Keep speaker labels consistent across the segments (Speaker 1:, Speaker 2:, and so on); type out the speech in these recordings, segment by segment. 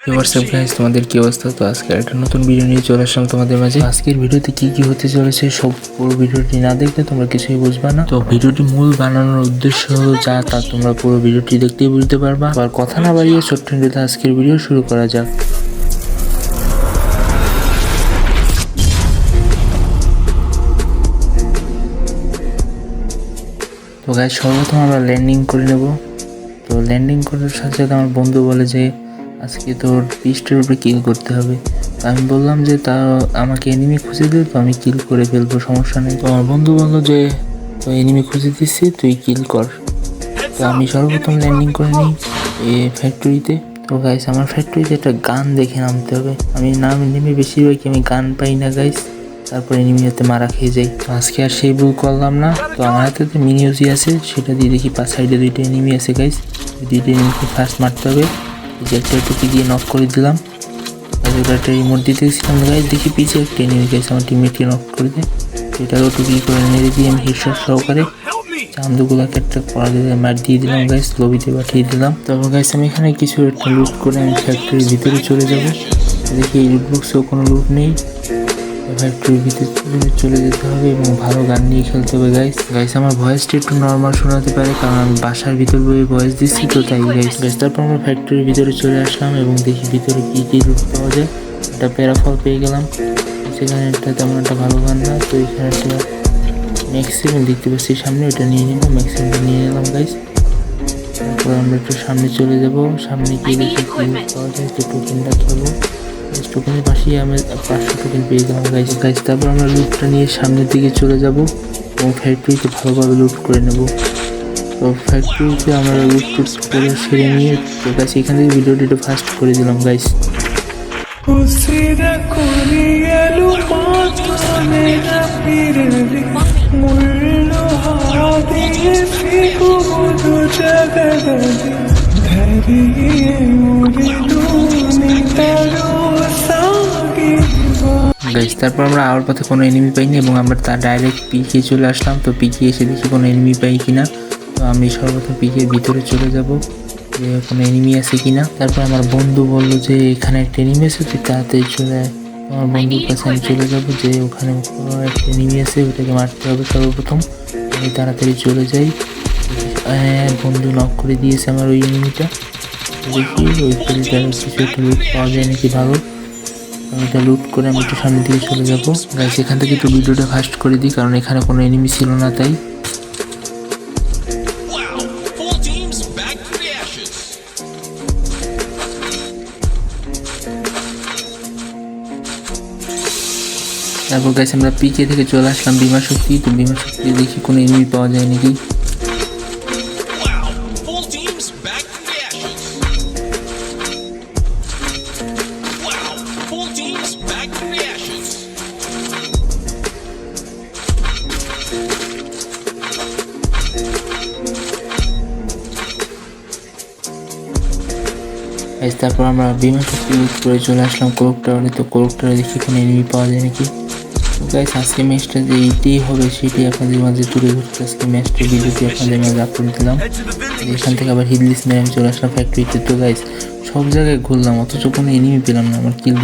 Speaker 1: WhatsApp guys, তোমাদের কি অবস্থা? তো আজকে একটা নতুন ভিডিও নিয়ে চলে আসলাম তোমাদের মাঝে। আজকের ভিডিওতে কি কি হতে চলেছে সব পুরো ভিডিওটি না দেখলে তোমরা কিছুই বুঝবা না। তো ভিডিওটি মূল বানানোর উদ্দেশ্য হলো যা তা তোমরা পুরো ভিডিওটি দেখতেই বুঝতে পারবা। আর কথা না বাড়িয়ে ছোট্ট ভিডিওতে আজকের ভিডিও শুরু করা যাক। তো গাইস, সর্বপ্রথম আমরা ল্যান্ডিং করে নেব। তো ল্যান্ডিং করার সাথে সাথে আমার বন্ধু বলে যে আজকে তোর পিস্টের উপরে কিল করতে হবে। আমি বললাম যে তা আমাকে এনিমি খুঁজে দিল, তো আমি কিল করে ফেলবো, সমস্যা নেই। তো আমার বন্ধু বললো যে তো এনিমি খুঁজে দিচ্ছি, তুই কিল কর। তো আমি সর্বপ্রথম ল্যান্ডিং করে নিই ফ্যাক্টরিতে। তো গাইস, আমার ফ্যাক্টরিতে একটা গান দেখে নামতে হবে। আমি নেমে বেশিরভাগই আমি গান পাই না গাইস, তারপরে এনিমি হাতে মারা খেয়ে যাই। তো আজকে আর সেই ভুল করলাম না। তো আমার হাতে তো মিনি ইউজি আছে, সেটা দিয়ে দেখি পাঁচ সাইডে দুইটা এনিমি আছে গাইস। দুইটা এনিমিকে ফার্স্ট মারতে হবে। যে একটা টুকি দিয়ে নক করে দিলাম। একটা রিমোট দিতে গেছিলাম গাইস, দেখি পিছিয়ে একটা এনিমি গাইস আমার টিমমেটকে নক করে দেয়। এটারও টুকি করে মেরে দিয়ে আমি হেডশট সহকারে চান্দুগুলাকে একটা করা দিয়ে মার দিয়ে দিলাম গাইস, লবিতে পাঠিয়ে দিলাম। তারপর গাইস আমি এখানে কিছু একটা লুট করে আমি ফ্যাক্টরির ভিতরে চলে যাব। দেখি এই লুট বক্সেও কোনো লুট নেই। ফ্যাক্টরির ভিতরে চলে যেতে হবে এবং ভালো গান নিয়ে খেলতে হবে গাইস আমার ভয়েসটা একটু নর্মাল শোনাতে পারে, কারণ আমি বাসার ভিতর বয়ে ভয়েস দিচ্ছি, তো তাই গাইস। তারপর আমরা ফ্যাক্টরির ভিতরে চলে আসলাম এবং দেখি ভিতরে কি কি লুট পাওয়া যায়। একটা প্যারাফল পেয়ে গেলাম, সেখানে একটা তেমন একটা ভালো গান না। তো এখানে একটা ম্যাক্সিমাম দেখতে পাচ্ছি সামনে, ওটা নিয়ে নিলাম, ম্যাক্সিমামটা নিয়ে নিলাম গাইস। তারপর আমরা একটু সামনে চলে যাব, সামনে গিয়ে দেখি কি পাওয়া যায়। একটু টোকেনটা খেলবো, টোকেনের পাশেই আমি 500 টোকেন পেয়ে গেলাম গাইস। তারপর আমরা লুটটা নিয়ে সামনের দিকে চলে যাব এবং ফ্যাক্টরিতে ভালোভাবে লুট করে নেব। তো ফ্যাক্টরিতে আমরা লুট করে সেরে নিয়ে তো গাইস এখান থেকে ভিডিওটি একটু ফাস্ট করে দিলাম গাইস। গাইস তারপর আমরা আওয়ার পথে কোনো এনিমি পাইনি এবং আমরা তার ডাইরেক্ট পিকে চলে আসলাম। তো পিকে এসে দেখি কোনো এনিমি পাই কিনা। তো আমি সর্বপ্রথম পিকের ভিতরে চলে যাব যে কোনো এনিমি আছে কিনা। তারপর আমার বন্ধু বললো যে এখানে একটা এনিমি আছে, তুই তাড়াতাড়ি চলে আয়। আমার বন্ধুর কাছে আমি চলে যাব যে ওখানে একটা এনিমি আছে, ওটাকে মারতে হবে সর্বপ্রথম। আমি তাড়াতাড়ি চলে যাই। বন্ধু নক করে দিয়েছে আমার ওই এনিমিটা। দেখি ওই পরিটার কিছু একটা লুট পাওয়া যায় নাকি ভালো। এটা লুট করে আমি একটু সামনের দিকে চলে যাবো গাইস। এখান থেকে একটু ভিডিওটা ফাস্ট করে দিই, কারণ এখানে কোনো এনিমি ছিল না তাই। তারপর গাইস আমরা পিকে থেকে চলে আসলাম বিমা শক্তি। তো বিমা শক্তি দেখি কোনো এনিমি পাওয়া যায় নাকি। তারপর আমরা বিমা শক্তি ইউজ করে চলে আসলাম কোরক টাওয়ারে। তো কোরক টাওয়ারে দেখি কোনো এনিমি পাওয়া যায় নাকি। তো গাইস আজকে ম্যাচটা যে এইটাই হবে সেটাই আপনাদের মাঝে তুলে ধরতে আজকে ম্যাচটা ভিডিওটি আপনাদের মাঝে আপলোড দিলাম। এখান থেকে আবার হিডলিস মেরে আমি চলে আসলাম ফ্যাক্টরিতে। তো গাইস সব জায়গায় ঘুরলাম, অথচ কোনো এনিমি পেলাম না। আমার কিল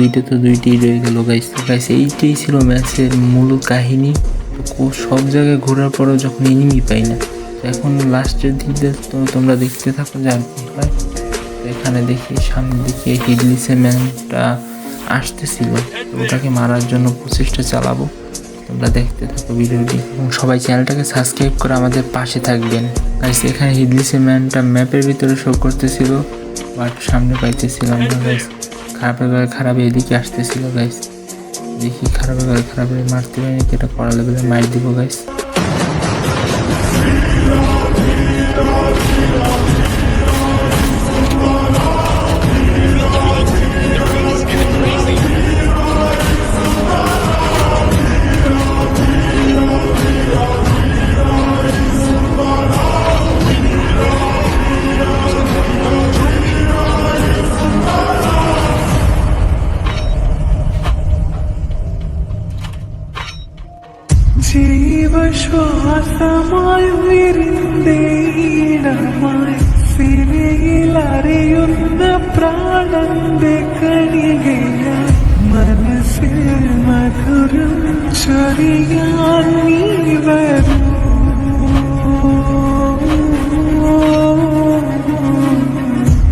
Speaker 1: দুইটাই রয়ে গেল গাইস। তো গাইস এইটাই ছিল ম্যাচের মূল কাহিনী। তো সব জায়গায় ঘোরার পরেও যখন এনিমি পাই না, এখন লাস্টের দিকে তো তোমরা দেখতে থাকো যে আর কি হয়। এখানে দেখি সামনের দিকে হিডলিসের ম্যানটা আসতেছিল, ওটাকে মারার জন্য প্রচেষ্টা চালাবো। তোমরা দেখতে থাকো ভিডিওটি এবং সবাই চ্যানেলটাকে সাবস্ক্রাইব করে আমাদের পাশে থাকবেন গাইস। এখানে হিডলিসের ম্যানটা ম্যাপের ভিতরে শো করতেছিল, বাট সামনে পাইতেছিলাম না গাইস। খারাপ এদিকে আসতেছিল গাইস। দেখি খারাপ মারতে পারি নাকি, এটা পড়া লেভেলে মার দিব গাইস।
Speaker 2: ജീവശ്വാസമായി വിരിന്തേടമായി സിരയിലറിയുന്ന ആനന്ദ കണികയ മനസ്സിൽ മധുരം ചൊരിയാൻ നീ വരൂ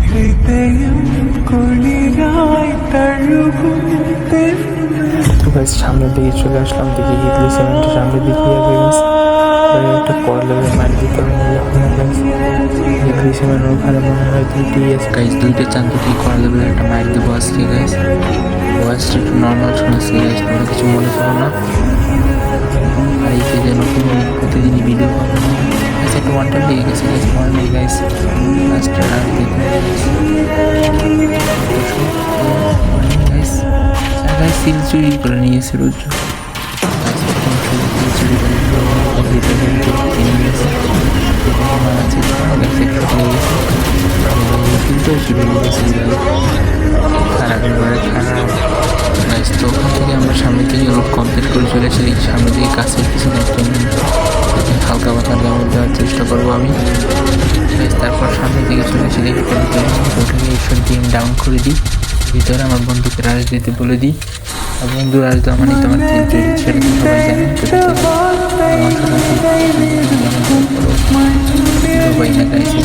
Speaker 2: ഹൃദയം കുളിരായി തഴുകും
Speaker 1: তো গাইস সামনের দিকে চলে আসলাম, দেখি ইডলি সিমেন্টের সামনের দিকে একটা কড়া লেগে মার দিতে হবে ইডলি সিমেন্ট ওখানে মনে হয় দুইটি গাইস দুইটা চান দুটি কড়া লেগে একটা মার দেবো আজকে গাইস। ভয়েসটা একটু নর্মাল শোনাচ্ছি গাইস, তোমরা কিছু মনে করো না। আর এই যে নতুন প্রতিদিনই ভিডিও গাইস একটা ওয়ান টাইম লেগে গেছে গাইস, মনে গাইস লাস্টটা আর দেখুন গাইস। গাইস সিল চুরি করে নিয়েছে রুদ্র, চুরি করে তো ওখান থেকে আমরা সামনে থেকে রোড কমপ্লিট করে চলে এসে সামনে দিকে কাছের পিছনে একটু হালকা পাতলা গামর দেওয়ার চেষ্টা করবো আমি। তারপর সামনে দিকে চলে এসে দেখি ওটাকে ঈশ্বর দিয়ে ডাউন করে দিই, ভিতরে আমার বন্ধুকে রাজ দিতে বলে দিই। আর বন্ধু রাজ দেওয়া মানে তোমার তিন চুরি, সেটা তো সবাই জানে। সবাই না গাইছে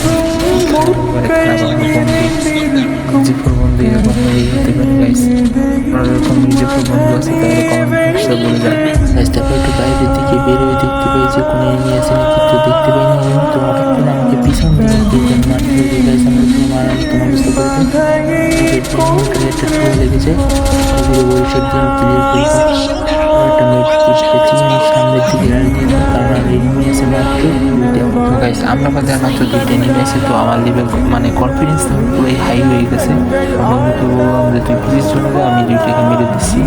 Speaker 1: মির্জাপুর বন্ধু এরকম হতে পারে গাইস। আপনার এরকম মির্জাপুর বন্ধু আছে তাহলে কমেন্ট বলে যান গাইস। তারপর একটু বাইরের দিকে বেরোয় দেখতে পাই যে কোনো এনিমি আছে নাকি, তো দেখতে পাই না। তো হঠাৎ করে আমাকে পিছন দিকে দুজন মারতে গাইস, আমরা কোনো মারা তোমার বুঝতে পারবেন একটা ঠুয়ে লেগেছে, ওগুলো বরিশার জন্য ক্লিয়ার করে একটা মেট পেয়েছি আমি সামনের দিকে রাখি, কারণ আর এনিমি আছে মাত্র দুইটা। তো গাইস আমরা বাদে মাত্র দুইটা এনিমি আছে, তো আমার লেভেল মানে কনফিডেন্স পুরোই হাই হয়ে গেছে। বন্ধুকে বলবো আমরা তুই প্লিজ চলে যাও, আমি দুইটাকে মেরে দিচ্ছি।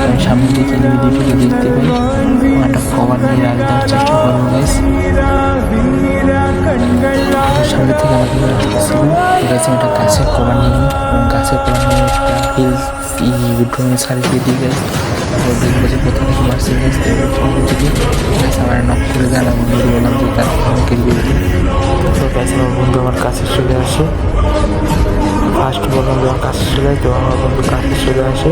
Speaker 1: আমি সামনের দিকে এনিমি দুইটাকে দেখতে পাই, একটা কভার নিয়ে রাখ দেওয়ার চেষ্টা করবো গাইস। সামনে থেকে আমাকে আসতেছিল গাছে একটা গাছের কভার নিয়ে নিই, এবং গাছের কভার নিয়ে একটা হিলস ড্রোনে ছাড়ি দিয়ে দিই গাছ। তারপর দেখবো যে কোথা থেকে মারছে গাছ, সামনে থেকে গাছ আমার নক করে দেন। আমি বন্ধু বললাম যে তার আমাকে দিয়ে দিই। তারপর গাছ আমার বন্ধু আমার কাছে চলে আসে, ফার্স্ট বললাম যে আমার কাছে চলে যায়, তো আমার বন্ধু কাছে চলে আসে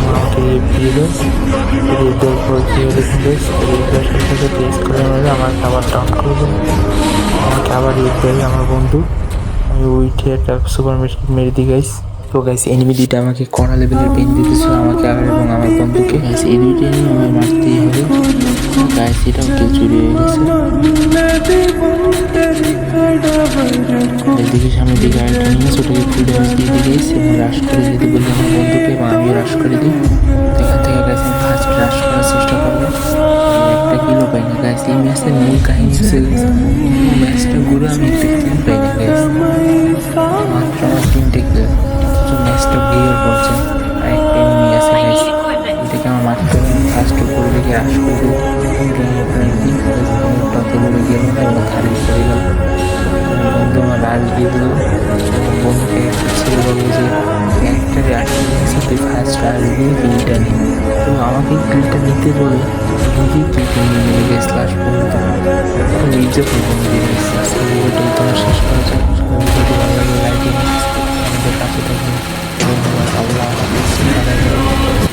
Speaker 1: আমাকে দিয়ে দেয়। দেওয়ার পর দিয়ে দেখুন গাছ সাথে টেস্ট করে মেরে আমাকে আবার ডাউন করে দেয়, আমাকে আবার দেয় আমার বন্ধু। আমি উইঠে একটা সুপার মেরে দিই গাইস। তো গাইস এনিমি দুইটা আমাকে কড়া লেভেলের পেন দিতেছিল আমাকে আর এবং আমার বন্ধুকে। গাইস এই দুইটা এনিমি আমার মারতেই হবে গাইস, এটাও কেউ চুরি হয়ে গেছে। এদিকে সামনে দিকে আরেকটা নিয়ে ওটাকে ফুল ড্যামেজ দিয়ে দিই গাইস, এবং রাশ করে দিতে বললাম আমার বন্ধুকে এবং আমিও রাশ করে দিই। এখান থেকে গাইস আমি ফার্স্ট রাশ করার চেষ্টা করবো, একটা কিলো পাই না গাইস। এই ম্যাচের মূল কাহিনী হচ্ছে ম্যাচটা ঘুরে আমি একটা কিল পাই না গাইস, মাত্র আমার 3টে কিল। ম্যাচটা গিয়ার পড়ছে আর একটা এনিমি আছে গাইস, এটাকে আমার মারতে হবে। ফার্স্ট উপরে দিকে রাশ করে দিই, বলে গেল না এবং খালি করে গেল। বন্ধু আমার রাশ দিয়ে দিল, বন্ধুকে একটা ছেলে বললো যে ক্যারেক্টারে আটকে গেছে, তুই ফার্স্ট রাশ দিয়ে কিলটা নিই। তো আমাকে কিলটা নিতে বলে নিজেই কিলটা নিয়ে নিয়ে গেছে লাস্ট পর্যন্ত। নিজে প্রবন্ধ দিয়ে গেছে। আজকে ভিডিওটা তোমার শেষ করা যাক। ভিডিওটি ভালো লাগলে লাইক দিন, আমাদের কাছে থাকবেন। ধন্যবাদ। আল্লাহ হাফেজ।